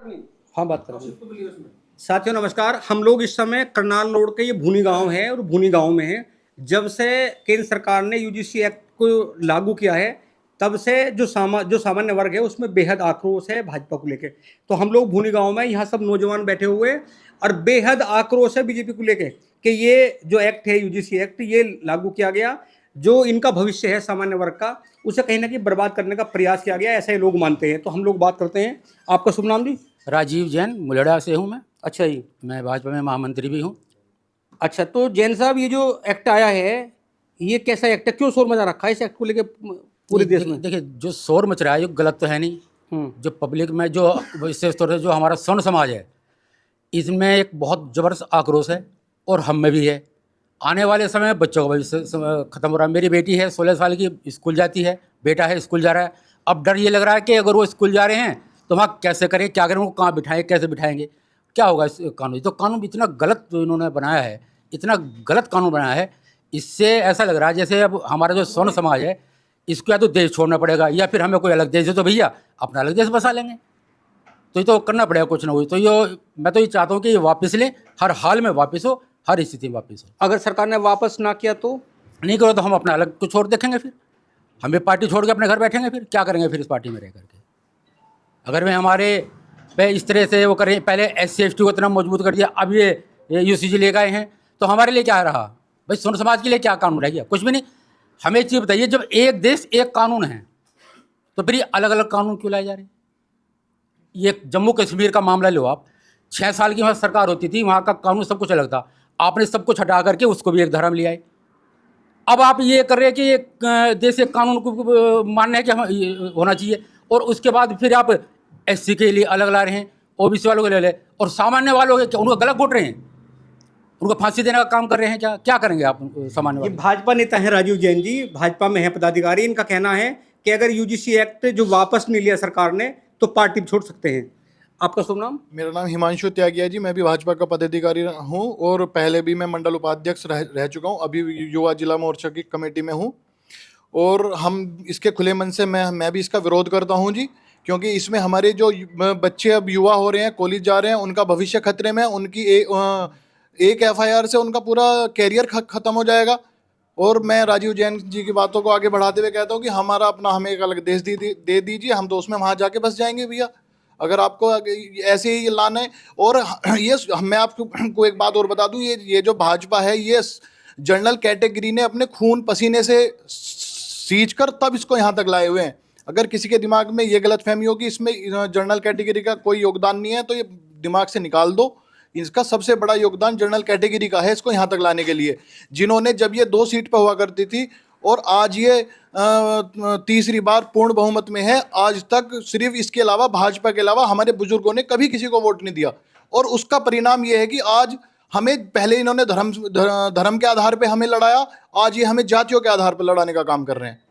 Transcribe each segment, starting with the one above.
हाँ, बात कर रहे हैं। साथियों नमस्कार। हम लोग इस समय करनाल रोड के ये भूनी गांव है और भूनी गांव में है। जब से केंद्र सरकार ने यूजीसी एक्ट को लागू किया है, तब से जो सामान्य वर्ग है उसमें बेहद आक्रोश है भाजपा को लेके। तो हम लोग भूनी गांव में, यहाँ सब नौजवान बैठे हुए और बेहद आक्रोश है बीजेपी को लेके कि ये जो एक्ट है यूजीसी एक्ट, ये लागू किया गया, जो इनका भविष्य है सामान्य वर्ग का, उसे कहीं ना कहीं बर्बाद करने का प्रयास किया गया, ऐसा ये लोग मानते हैं। तो हम लोग बात करते हैं। आपका शुभ नाम जी? राजीव जैन, मुलेड़ा से हूँ मैं। अच्छा जी। मैं भाजपा में महामंत्री भी हूँ। अच्छा, तो जैन साहब, ये जो एक्ट आया है, ये कैसा एक्ट है? क्यों शोर मचा रखा है इस एक्ट को लेके पूरे देश में? देखिए, जो शोर मच रहा है, जो गलत तो है नहीं। जो पब्लिक में, जो विशेष तौर से जो हमारा स्वर्ण समाज है, इसमें एक बहुत ज़बरदस्त आक्रोश है और हम में भी है। आने वाले समय में बच्चों का भविष्य खत्म हो रहा है। मेरी बेटी है 16 साल की, स्कूल जाती है, बेटा है स्कूल जा रहा है। अब डर ये लग रहा है कि अगर वो स्कूल जा रहे हैं तो वहाँ कैसे करें, क्या करें, उनको कहाँ बिठाएं, कैसे बिठाएंगे, क्या होगा इस कानून। तो कानून इतना गलत जो इन्होंने बनाया है, इतना गलत कानून बनाया है, इससे ऐसा लग रहा है जैसे अब हमारा जो स्वर्ण समाज है, इसको या तो देश छोड़ना पड़ेगा या फिर हमें कोई अलग देश दे तो भैया अपना अलग देश बसा लेंगे। तो ये तो करना पड़ेगा कुछ ना कुछ। तो ये मैं तो ये चाहता हूँ कि ये वापस लें, हर हाल में वापस हो, हर स्थिति में वापस हो। अगर सरकार ने वापस ना किया तो? नहीं करो तो हम अपना अलग कुछ और देखेंगे। फिर हम ये पार्टी छोड़ के अपने घर बैठेंगे, फिर क्या करेंगे फिर इस पार्टी में रह करके। अगर वे हमारे पे इस तरह से वो करें, पहले SC/ST को इतना मजबूत कर दिया, अब ये UCG ले गए हैं, तो हमारे लिए क्या रहा भाई? स्वर्ण समाज के लिए क्या कानून रह गया? कुछ भी नहीं। हमें एक चीज़ बताइए, जब एक देश एक कानून है तो फिर ये अलग अलग कानून क्यों लाए जा रहे हैं? ये जम्मू कश्मीर का मामला लो आप, 6 साल की वहाँ सरकार होती थी, वहाँ का कानून सब कुछ अलग था। आपने सब कुछ हटा करके उसको भी एक धर्म लिया है। अब आप ये कर रहे हैं कि एक देश के कानून को मानना है कि हम होना चाहिए, और उसके बाद फिर आप SC के लिए अलग ला रहे हैं, OBC वालों को ले ले, और सामान्य वालों के उनको गलत घोट रहे हैं, उनको फांसी देने का काम कर रहे हैं। क्या करेंगे आप सामान्य ये वाले? भाजपा नेता है राजीव जैन जी, भाजपा में है पदाधिकारी। इनका कहना है कि अगर यूजीसी एक्ट जो वापस नहीं लिया सरकार ने तो पार्टी छोड़ सकते हैं। आपका शुभ नाम? मेरा नाम हिमांशु त्यागिया जी। मैं भी भाजपा का पदाधिकारी हूँ और पहले भी मैं मंडल उपाध्यक्ष रह चुका हूँ। अभी युवा जिला मोर्चा की कमेटी में हूँ और हम इसके खुले मन से मैं भी इसका विरोध करता हूँ जी, क्योंकि इसमें हमारे जो बच्चे अब युवा हो रहे हैं, कॉलेज जा रहे हैं, उनका भविष्य खतरे में। उनकी एक FIR से उनका पूरा कैरियर खत्म हो जाएगा। और मैं राजीव जैन जी की बातों को आगे बढ़ाते हुए कहता हूँ कि हमें एक अलग देश दे दीजिए, हम तो उसमें वहाँ जाके बस जाएंगे भैया, अगर आपको ऐसे ही लाना है। और ये मैं आपको एक बात और बता दूं, ये जो भाजपा है, ये जनरल कैटेगरी ने अपने खून पसीने से सींच कर तब इसको यहाँ तक लाए हुए हैं। अगर किसी के दिमाग में ये गलतफहमी हो कि इसमें जनरल कैटेगरी का कोई योगदान नहीं है, तो ये दिमाग से निकाल दो। इसका सबसे बड़ा योगदान जनरल कैटेगरी का है इसको यहाँ तक लाने के लिए, जिन्होंने, जब ये 2 सीट पर हुआ करती थी और आज ये तीसरी बार पूर्ण बहुमत में है, आज तक सिर्फ इसके अलावा, भाजपा के अलावा, हमारे बुजुर्गों ने कभी किसी को वोट नहीं दिया। और उसका परिणाम ये है कि आज हमें, पहले इन्होंने धर्म के आधार पे हमें लड़ाया, आज ये हमें जातियों के आधार पर लड़ाने का काम कर रहे हैं।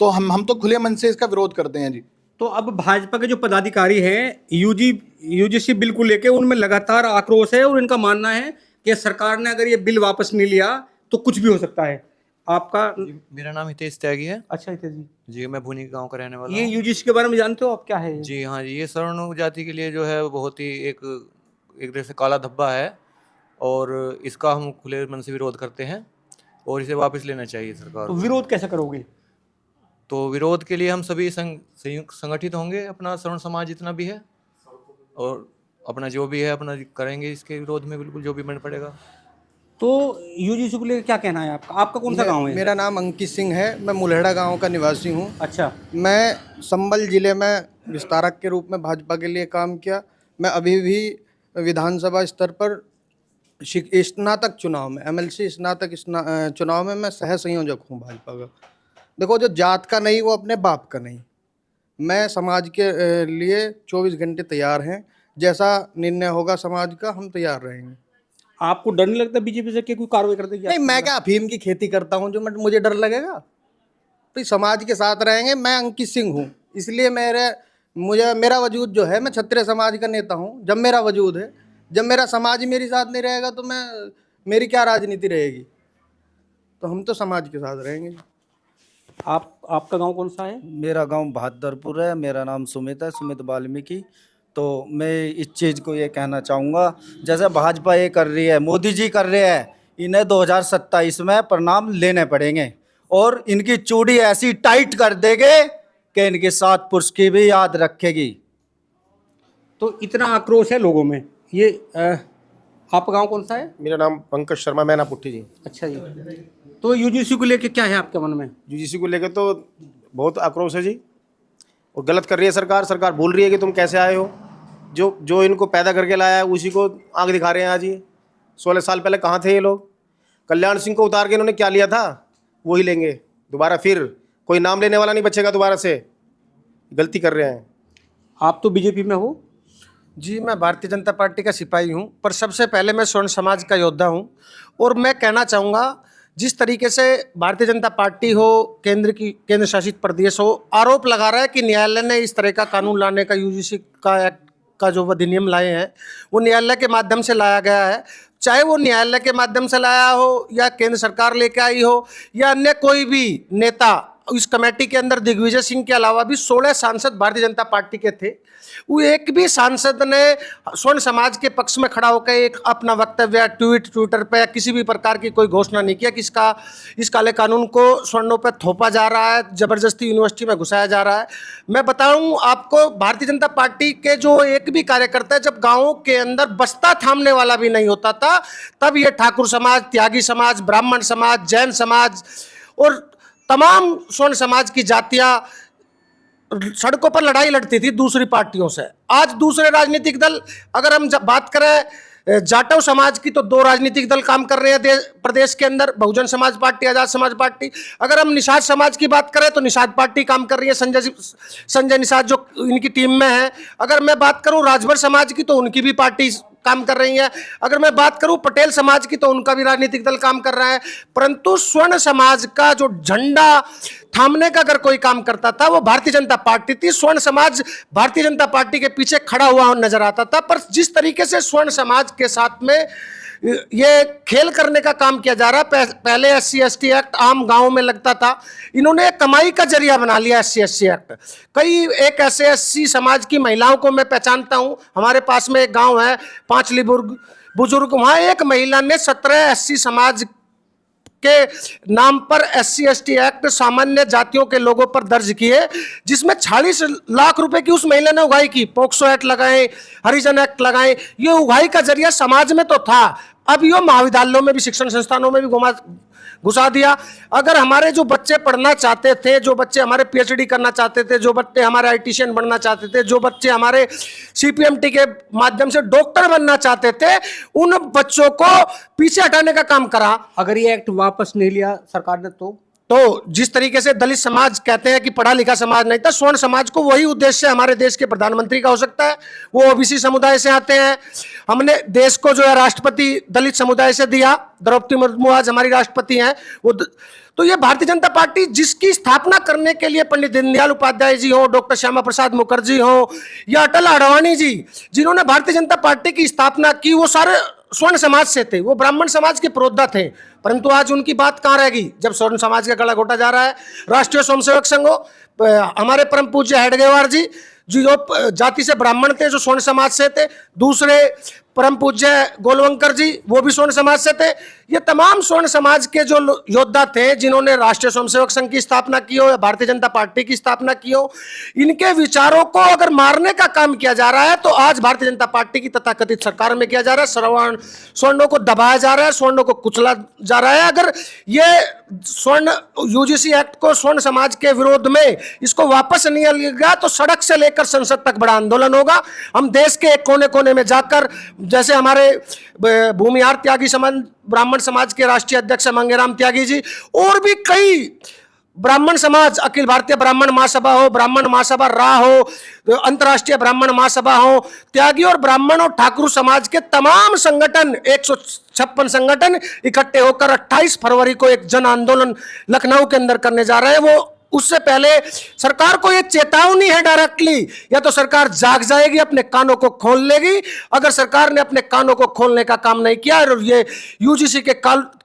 तो हम तो खुले मन से इसका विरोध करते हैं जी। तो अब भाजपा के जो पदाधिकारी हैं यूजीसी बिल को लेके, उनमें लगातार आक्रोश है और इनका मानना है कि सरकार ने अगर ये बिल वापस नहीं लिया तो कुछ भी हो सकता है। आपका? मेरा नाम हितेश त्यागी है अच्छा हितेश जी। जी, मैं भुनी गांव का रहने वाला ये हूँ। यूजीसी के बारे में जानते हो आप, क्या है ये? जी हाँ जी, ये सवर्ण जाति के लिए जो है वो बहुत ही एक तरह से काला धब्बा है, और इसका हम खुले मन से विरोध करते हैं और इसे वापस लेना चाहिए सरकार तो को। विरोध कैसे करोगे? तो विरोध के लिए हम सभी संयुक्त संगठित होंगे, अपना सवर्ण समाज जितना भी है, और अपना जो भी है अपना करेंगे इसके विरोध में, बिल्कुल जो भी बन पड़ेगा। तो यूजीसी को लेकर क्या कहना है आपका? आपका कौन सा गांव है? मेरा नाम अंकित सिंह है। मैं मुलेड़ा गांव का निवासी हूं। अच्छा। मैं संबल जिले में विस्तारक के रूप में भाजपा के लिए काम किया। मैं अभी भी विधानसभा स्तर पर स्नातक चुनाव में, MLC स्नातक चुनाव में मैं सह संयोजक हूं भाजपा का। देखो, जो जात का नहीं वो अपने बाप का नहीं। मैं समाज के लिए 24 घंटे तैयार हैं। जैसा निर्णय होगा समाज का, हम तैयार रहेंगे। आपको डर नहीं लगता बीजेपी से कि कोई कार्रवाई कर देगी? नहीं, मैं क्या अफीम की खेती करता हूँ जो मुझे डर लगेगा? तो समाज के साथ रहेंगे। मैं अंकित सिंह हूँ, इसलिए मेरा वजूद जो है, मैं क्षत्रिय समाज का नेता हूँ। जब मेरा वजूद है, जब मेरा समाज मेरे साथ नहीं रहेगा तो मेरी क्या राजनीति रहेगी? तो हम तो समाज के साथ रहेंगे। आपका गांव कौन सा है? मेरा गांव बहादुरपुर है। मेरा नाम सुमित है, सुमित वाल्मीकि। तो मैं इस चीज़ को ये कहना चाहूँगा, जैसे भाजपा ये कर रही है, मोदी जी कर रहे हैं, इन्हें 2027 में परिणाम लेने पड़ेंगे और इनकी चूड़ी ऐसी टाइट कर देंगे कि इनके 7 पुरुष की भी याद रखेगी। तो इतना आक्रोश है लोगों में। ये आपका गांव कौन सा है? मेरा नाम पंकज शर्मा, मैना पुट्ठी जी। अच्छा जी। तो यूजीसी को लेके क्या है आपके मन में? यूजीसी को लेकर तो बहुत आक्रोश है जी, और गलत कर रही है सरकार। सरकार बोल रही है कि तुम कैसे आए हो, जो इनको पैदा करके लाया है उसी को आंख दिखा रहे हैं आज ये। 16 साल पहले कहाँ थे ये लोग? कल्याण सिंह को उतार के इन्होंने क्या लिया था, वही लेंगे दोबारा। फिर कोई नाम लेने वाला नहीं बचेगा दोबारा से। गलती कर रहे हैं। आप तो बीजेपी में हो। जी, मैं भारतीय जनता पार्टी का सिपाही हूं, पर सबसे पहले मैं स्वर्ण समाज का योद्धा हूं। और मैं कहना चाहूँगा, जिस तरीके से भारतीय जनता पार्टी हो, केंद्र शासित प्रदेश हो, आरोप लगा रहा है कि न्यायालय ने इस तरह का कानून लाने का, यूजीसी का एक्ट का जो अधिनियम लाए हैं वो न्यायालय के माध्यम से लाया गया है। चाहे वो न्यायालय के माध्यम से लाया हो या केंद्र सरकार लेके आई हो या अन्य कोई भी नेता, इस कमेटी के अंदर दिग्विजय सिंह के अलावा भी 16 सांसद भारतीय जनता पार्टी के थे। वो एक भी सांसद ने स्वर्ण समाज के पक्ष में खड़ा होकर एक अपना वक्तव्य ट्विटर पे या किसी भी प्रकार की कोई घोषणा नहीं किया कि इस काले कानून को स्वर्णों पे थोपा जा रहा है, जबरदस्ती यूनिवर्सिटी में घुसाया जा रहा है। मैं बताऊं आपको, भारतीय जनता पार्टी के जो एक भी कार्यकर्ता है, जब गाँव के अंदर बस्ता थामने वाला भी नहीं होता था, तब ये ठाकुर समाज, त्यागी समाज, ब्राह्मण समाज, जैन समाज और तमाम स्वर्ण समाज की जातियां सड़कों पर लड़ाई लड़ती थी दूसरी पार्टियों से। आज दूसरे राजनीतिक दल, अगर हम जब बात करें जाटव समाज की, तो 2 राजनीतिक दल काम कर रहे हैं प्रदेश के अंदर, बहुजन समाज पार्टी, आजाद समाज पार्टी। अगर हम निषाद समाज की बात करें तो निषाद पार्टी काम कर रही है, संजय निषाद जो इनकी टीम में है। अगर मैं बात करूं राजभर समाज की, तो उनकी भी पार्टी काम कर रही है। अगर मैं बात करूं पटेल समाज की, तो उनका भी राजनीतिक दल काम कर रहा है। परंतु स्वर्ण समाज का जो झंडा थामने का अगर कोई काम करता था, वो भारतीय जनता पार्टी थी। स्वर्ण समाज भारतीय जनता पार्टी के पीछे खड़ा हुआ नजर आता था। पर जिस तरीके से स्वर्ण समाज के साथ में ये खेल करने का काम किया जा रहा है, पहले SC/ST एक्ट आम गांवों में लगता था, इन्होंने कमाई का जरिया बना लिया SC/ST एक्ट। कई एक ऐसे SC समाज की महिलाओं को मैं पहचानता हूं। हमारे पास में एक गांव है पांचली बुजुर्ग, वहां एक महिला ने 17 SC समाज के नाम पर SC/ST एक्ट सामान्य जातियों के लोगों पर दर्ज किए, जिसमें 40 लाख रुपए की उस महिला ने उगाही की। पोक्सो एक्ट लगाए, हरिजन एक्ट लगाए। ये उगाही का जरिया समाज में तो था, अब ये महाविद्यालयों में भी, शिक्षण संस्थानों में भी घुसा दिया। अगर हमारे जो बच्चे पढ़ना चाहते थे, जो बच्चे हमारे PhD करना चाहते थे, जो बच्चे हमारे आईटीशियन बनना चाहते थे, जो बच्चे हमारे CPMT के माध्यम से डॉक्टर बनना चाहते थे, उन बच्चों को पीछे हटाने का काम करा। अगर ये एक्ट वापस नहीं लिया सरकार ने तो जिस तरीके से दलित समाज कहते हैं कि पढ़ा लिखा समाज नहीं था, स्वर्ण समाज को वही उद्देश्य हमारे देश के प्रधानमंत्री का हो सकता है। वो OBC समुदाय से आते हैं। हमने देश को जो है राष्ट्रपति दलित समुदाय से दिया, द्रौपदी मुर्मू आज हमारी राष्ट्रपति हैं। तो ये भारतीय जनता पार्टी जिसकी स्थापना करने के लिए पंडित दीनदयाल उपाध्याय जी हो, डॉक्टर श्यामा प्रसाद मुखर्जी हो या अटल आडवाणी जी, जिन्होंने भारतीय जनता पार्टी की स्थापना की, वो सारे स्वर्ण समाज से थे। वो ब्राह्मण समाज के प्रोद्धा थे। परंतु आज उनकी बात कहाँ रहेगी जब स्वर्ण समाज का गला घोटा जा रहा है। राष्ट्रीय स्वयंसेवक संघ हमारे परम पूज्य हेडगेवार जी जो जाति से ब्राह्मण थे, जो स्वर्ण समाज से थे। दूसरे परम पूज्य गोलवंकर जी, वो भी स्वर्ण समाज से थे। ये तमाम स्वर्ण समाज के जो योद्धा थे, जिन्होंने राष्ट्रीय स्वयंसेवक संघ की स्थापना की हो या भारतीय जनता पार्टी की स्थापना की हो, इनके विचारों को अगर मारने का काम किया जा रहा है, तो आज भारतीय जनता पार्टी की तथाकथित सरकार में किया जा रहा है। स्वर्णों को दबाया जा रहा है, स्वर्णों को कुचला जा रहा है। अगर ये स्वर्ण UGC एक्ट को स्वर्ण समाज के विरोध में इसको वापस नहीं लिया गया, तो सड़क से लेकर संसद तक बड़ा आंदोलन होगा। हम देश के एक कोने कोने में जाकर, जैसे हमारे भूमिहार त्यागी समाज ब्राह्मण समाज के राष्ट्रीय अध्यक्ष मंगेराम त्यागी जी, और भी कई ब्राह्मण समाज, अखिल भारतीय ब्राह्मण महासभा हो, ब्राह्मण महासभा रा हो, अंतर्राष्ट्रीय ब्राह्मण महासभा हो, त्यागी और ब्राह्मण और ठाकुर समाज के तमाम संगठन, 156 संगठन इकट्ठे होकर 28 फरवरी को एक जन आंदोलन लखनऊ के अंदर करने जा रहे हैं। वो उससे पहले सरकार को ये चेतावनी है डायरेक्टली, या तो सरकार जाग जाएगी, अपने कानों को खोल लेगी। अगर सरकार ने अपने कानों को खोलने का काम नहीं किया और ये UGC के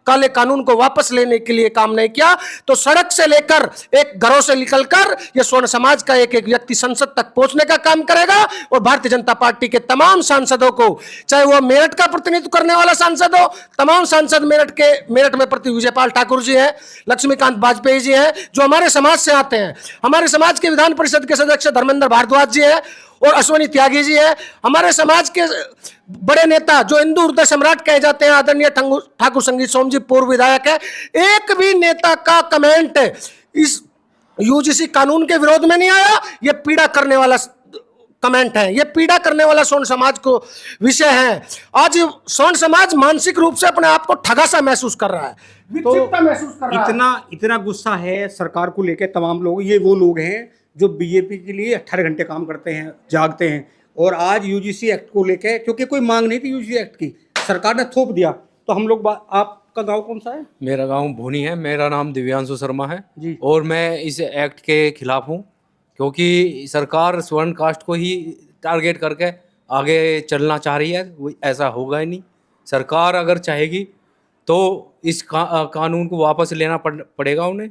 काले कानून को वापस लेने के लिए काम नहीं किया, तो सड़क से लेकर एक घरों से निकलकर ये स्वर्ण समाज का एक एक व्यक्ति संसद तक पहुंचने का काम करेगा। और भारतीय जनता पार्टी के तमाम सांसदों को, चाहे वो मेरठ का प्रतिनिधित्व करने वाला सांसद हो, तमाम सांसद मेरठ में प्रति विजयपाल ठाकुर जी हैं, लक्ष्मीकांत वाजपेयी जी हैं, जो हमारे समाज से आते हैं, हमारे समाज के विधान परिषद के सदस्य धर्मेंद्र भारद्वाज जी हैं और अश्वनी त्यागी जी हैं, हमारे समाज के बड़े नेता जो हिंदू हृदय सम्राट कहे जाते हैं आदरणीय ठाकुर संगीत सोम जी पूर्व विधायक है। एक भी नेता का कमेंट इस यूजीसी कानून के विरोध में नहीं आया। ये पीड़ा करने वाला कमेंट है, ये पीड़ा करने वाला स्वर्ण समाज को विषय है। आज स्वर्ण समाज मानसिक रूप से अपने आप को ठगा सा महसूस कर रहा है, विक्षिप्तता महसूस कर रहा है। इतना गुस्सा है सरकार को लेकर तमाम लोग। ये वो लोग हैं जो बीजेपी के लिए 18 घंटे काम करते हैं, जागते हैं, और आज यूजीसी एक्ट को लेकर, क्योंकि कोई मांग नहीं थी यूजीसी एक्ट की, सरकार ने थोप दिया। तो हम लोग आपका गांव कौन सा है? मेरा गांव भूनी है। मेरा नाम दिव्यांशु शर्मा है जी। और मैं इस एक्ट के खिलाफ हूं, क्योंकि सरकार स्वर्ण कास्ट को ही टारगेट करके आगे चलना चाह रही है। वो ऐसा होगा ही नहीं। सरकार अगर चाहेगी तो इस कानून को वापस लेना पड़ेगा उन्हें,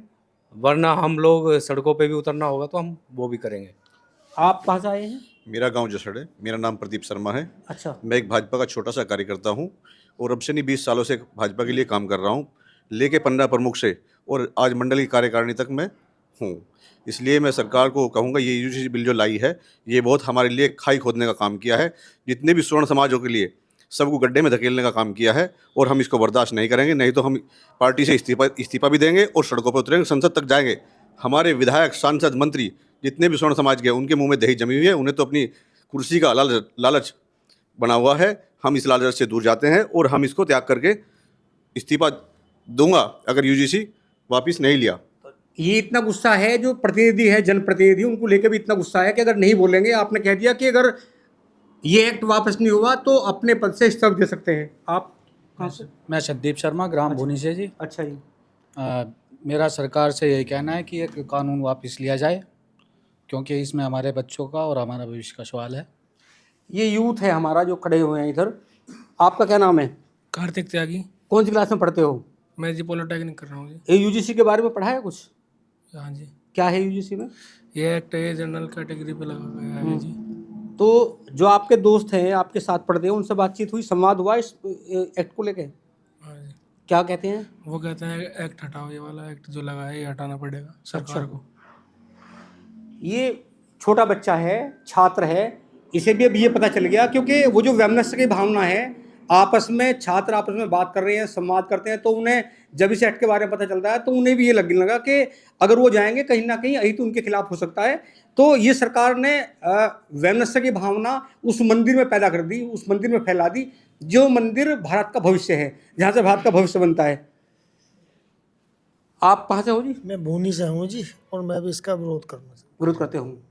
वरना हम लोग सड़कों पे भी उतरना होगा तो हम वो भी करेंगे। आप कहाँ से आए हैं? मेरा गांव जसड़ है। मेरा नाम प्रदीप शर्मा है। अच्छा। मैं एक भाजपा का छोटा सा कार्यकर्ता हूं और अब से नहीं 20 सालों से भाजपा के लिए काम कर रहा हूं, लेके 15 प्रमुख से, और आज मंडल की कार्यकारिणी तक मैं हूं। इसलिए मैं सरकार को कहूंगा, ये यूजीसी बिल जो लाई है, ये बहुत हमारे लिए खाई खोदने का काम किया है। जितने भी स्वर्ण समाजों के लिए सबको गड्ढे में धकेलने का काम किया है, और हम इसको बर्दाश्त नहीं करेंगे। नहीं तो हम पार्टी से इस्तीफा भी देंगे और सड़कों पर उतरेंगे, संसद तक जाएंगे। हमारे विधायक, सांसद, मंत्री जितने भी स्वर्ण समाज के, उनके मुंह में दही जमी हुई है। उन्हें तो अपनी कुर्सी का लालच बना हुआ है। हम इस लालच से दूर जाते हैं और हम इसको त्याग करके इस्तीफा दूंगा अगर यूजीसी वापस नहीं लिया। ये इतना गुस्सा है, जो प्रतिनिधि है, जनप्रतिनिधि, उनको लेकर भी इतना गुस्सा है कि अगर नहीं बोलेंगे, आपने कह दिया कि अगर ये एक्ट वापस नहीं हुआ तो अपने पद से इस्तीफा दे सकते हैं। आप कहाँ से? मैं सदीप शर्मा, ग्राम भूनी से जी। अच्छा जी। मेरा सरकार से यही कहना है कि एक कानून वापस लिया जाए, क्योंकि इसमें हमारे बच्चों का और हमारा भविष्य का सवाल है। ये यूथ है हमारा जो खड़े हुए हैं इधर। आपका क्या नाम है? कार्तिक त्यागी। कौन सी क्लास में पढ़ते हो? मैं जी पॉलिटेक्निक कर रहा हूँ जी। ये यूजीसी के बारे में पढ़ा है कुछ? हाँ जी। क्या है यूजीसी में? ये एक्ट है, जनरल कैटेगरी पे लगा गया है जी। तो जो आपके दोस्त हैं, आपके साथ पढ़ते हैं, उनसे बातचीत हुई, संवाद हुआ इस एक्ट को लेके? हाँ जी। क्या कहते हैं? वो कहते हैं एक्ट हटाओ, ये वाला एक्ट जो लगा है ये हटाना पड़ेगा सरकार को। ये छोटा बच्चा है, छात्र है, इसे भी अब ये पता चल गया, क्योंकि वो जो वैमनस्य की भावना है, आपस में छात्र आपस में बात कर रहे हैं, संवाद करते हैं, तो उन्हें जब इस एक्ट के बारे में पता चलता है तो उन्हें भी ये लगने लगा कि अगर वो जाएंगे कहीं ना कहीं अहित उनके खिलाफ हो सकता है। तो ये सरकार ने वैमनस्य की भावना उस मंदिर में पैदा कर दी, उस मंदिर में फैला दी, जो मंदिर भारत का भविष्य है, जहाँ से भारत का भविष्य बनता है। आप कहाँ से हो जी? मैं भूनी से हूँ जी, और मैं भी इसका विरोध करते हूँ।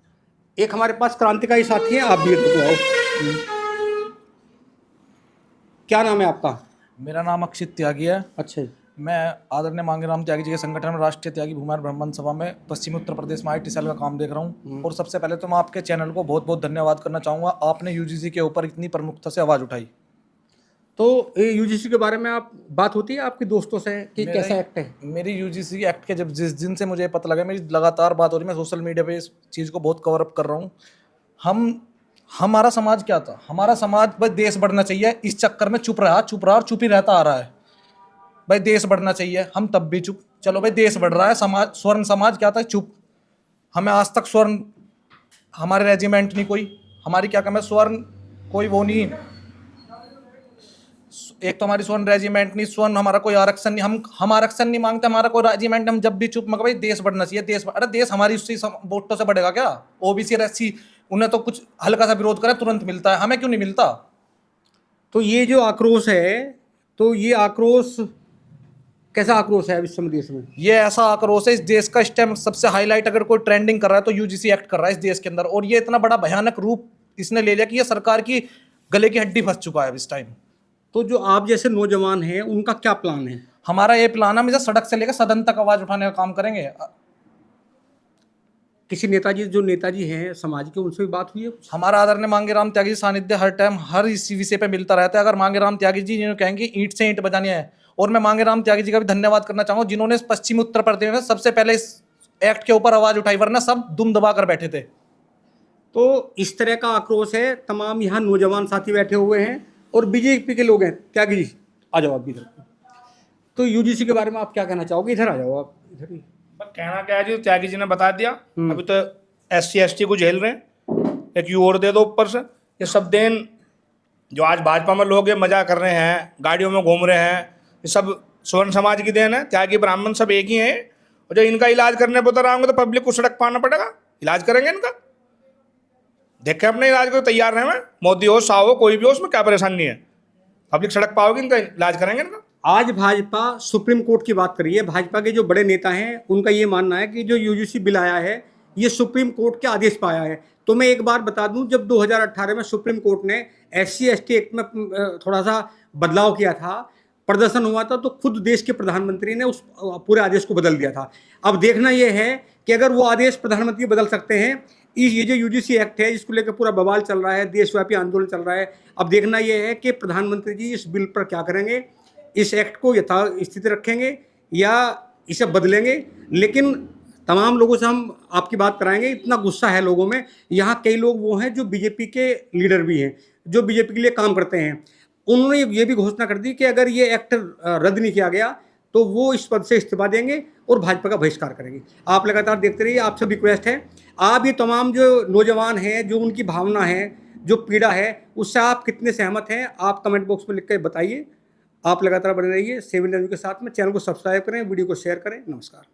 एक हमारे पास क्रांतिकारी साथी हैं, आप भी आओ। क्या नाम है आपका? मेरा नाम अक्षित त्यागी है। अच्छा। मैं आदरणीय मांगेराम त्यागी जी के संगठन में राष्ट्रीय त्यागी भूमार ब्राह्मण सभा में पश्चिमी उत्तर प्रदेश में IT सेल का काम देख रहा हूँ। और सबसे पहले तो मैं आपके चैनल को बहुत बहुत धन्यवाद करना चाहूँगा, आपने यूजीसी के ऊपर इतनी प्रमुखता से आवाज़ उठाई। तो ये यूजीसी के बारे में आप बात होती है आपके दोस्तों से कि कैसा एक्ट है? मेरी यूजीसी के एक्ट के जब जिस दिन से मुझे पता लगा, मेरी लगातार बात हो रही है, मैं सोशल मीडिया पे इस चीज़ को बहुत कवर अप कर रहा हूँ। हमारा समाज क्या था? हमारा समाज भाई देश बढ़ना चाहिए, इस चक्कर में चुप रहा और चुप ही रहता आ रहा है। भाई देश बढ़ना चाहिए, हम तब भी चुप। चलो भाई देश बढ़ रहा है, समाज, स्वर्ण समाज क्या था? चुप। हमें आज तक स्वर्ण, हमारे रेजिमेंट नहीं, कोई हमारी क्या कम है, स्वर्ण कोई वो नहीं, एक तो हमारी स्वर्ण रेजिमेंट नहीं, स्वर्ण हमारा कोई आरक्षण नहीं, हम आरक्षण नहीं मांगते, हमारा कोई रेजिमेंट, हम जब भी चुप। मगर भाई देश बढ़ना चाहिए, अरे देश हमारी उससे वोटों से बढ़ेगा क्या? ओबीसी और SC उन्हें तो कुछ हल्का सा विरोध करे तुरंत मिलता है, हमें क्यों नहीं मिलता? तो ये जो आक्रोश है, तो ये आक्रोश कैसा आक्रोश है इस समय देश में? ये ऐसा आक्रोश है, इस देश का इस टाइम सबसे हाईलाइट अगर कोई ट्रेंडिंग कर रहा है तो यूजीसी एक्ट कर रहा है इस देश के अंदर। और ये इतना बड़ा भयानक रूप इसने ले लिया कि ये सरकार की गले की हड्डी फंस चुका है इस टाइम। तो जो आप जैसे नौजवान हैं, उनका क्या प्लान है? हमारा ये प्लान है, हम इसे सड़क से लेकर सदन तक आवाज उठाने का काम करेंगे। किसी नेताजी, जो नेताजी हैं समाज के, उनसे भी बात हुई है? हमारा आदरणीय मांगेराम त्यागी जी सानिध्य हर टाइम हर इसी विषय पे मिलता रहता है। अगर मांगेराम त्यागी जी कहेंगे ईंट से ईंट बजानी है और मैं मांगे राम त्यागी जी का भी धन्यवाद करना चाहूंगा, जिन्होंने पश्चिमी उत्तर प्रदेश में सबसे पहले इस एक्ट के ऊपर आवाज उठाई, वरना सब दुम दबा कर बैठे थे। तो इस तरह का आक्रोश है, तमाम यहाँ नौजवान साथी बैठे हुए हैं और बीजेपी के लोग हैं। त्यागी जी आ जाओ आप इधर। तो यूजीसी के बारे में आप क्या कहना चाहोगे? इधर आ जाओ आप, इधर ही। कहना क्या है जी, त्यागी जी ने बता दिया। अभी तो SC ST को झेल रहे हैं, एक यू और दे दो ऊपर से। ये सब दिन जो आज भाजपा में लोग ये मजा कर रहे हैं, गाड़ियों में घूम रहे हैं, ये सब स्वर्ण समाज की देन है। त्यागी ब्राह्मण सब एक ही हैं, और जब इनका इलाज करने पर उतर आऊंगे तो पब्लिक को सड़क पाना पड़ेगा। इलाज करेंगे इनका, देखे अपने इलाज को तैयार रहे। मोदी हो, शाह हो, कोई भी हो, उसमें क्या परेशानी है। पब्लिक सड़क पाओगे, इनका इलाज करेंगे इनका। आज भाजपा सुप्रीम कोर्ट की बात कर रही है। भाजपा के जो बड़े नेता हैं उनका ये मानना है कि जो यूजीसी बिल आया है ये सुप्रीम कोर्ट के आदेश पर आया है। तो मैं एक बार बता दूं, जब 2018 में सुप्रीम कोर्ट ने SC ST एक्ट में थोड़ा सा बदलाव किया था, प्रदर्शन हुआ था, तो खुद देश के प्रधानमंत्री ने उस पूरे आदेश को बदल दिया था। अब देखना यह है कि अगर वो आदेश प्रधानमंत्री बदल सकते हैं, ये जो यूजीसी एक्ट है इसको लेकर पूरा बवाल चल रहा है, देशव्यापी आंदोलन चल रहा है। अब देखना यह है कि प्रधानमंत्री जी इस बिल पर क्या करेंगे, इस एक्ट को यथास्थिति रखेंगे या इसे बदलेंगे। लेकिन तमाम लोगों से हम आपकी बात कराएंगे। इतना गुस्सा है लोगों में। यहाँ कई लोग वो हैं जो बीजेपी के लीडर भी हैं, जो बीजेपी के लिए काम करते हैं। उन्होंने ये भी घोषणा कर दी कि अगर ये एक्ट रद्द नहीं किया गया तो वो इस पद से इस्तीफा देंगे और भाजपा का बहिष्कार करेंगे। आप लगातार देखते रहिए। आपसे रिक्वेस्ट है, आप ये तमाम जो नौजवान हैं, जो उनकी भावना है, जो पीड़ा है, उससे आप कितने सहमत हैं, आप कमेंट बॉक्स में लिख कर बताइए। आप लगातार बने रहिए 7 न्यूज़ के साथ में। चैनल को सब्सक्राइब करें, वीडियो को शेयर करें। नमस्कार।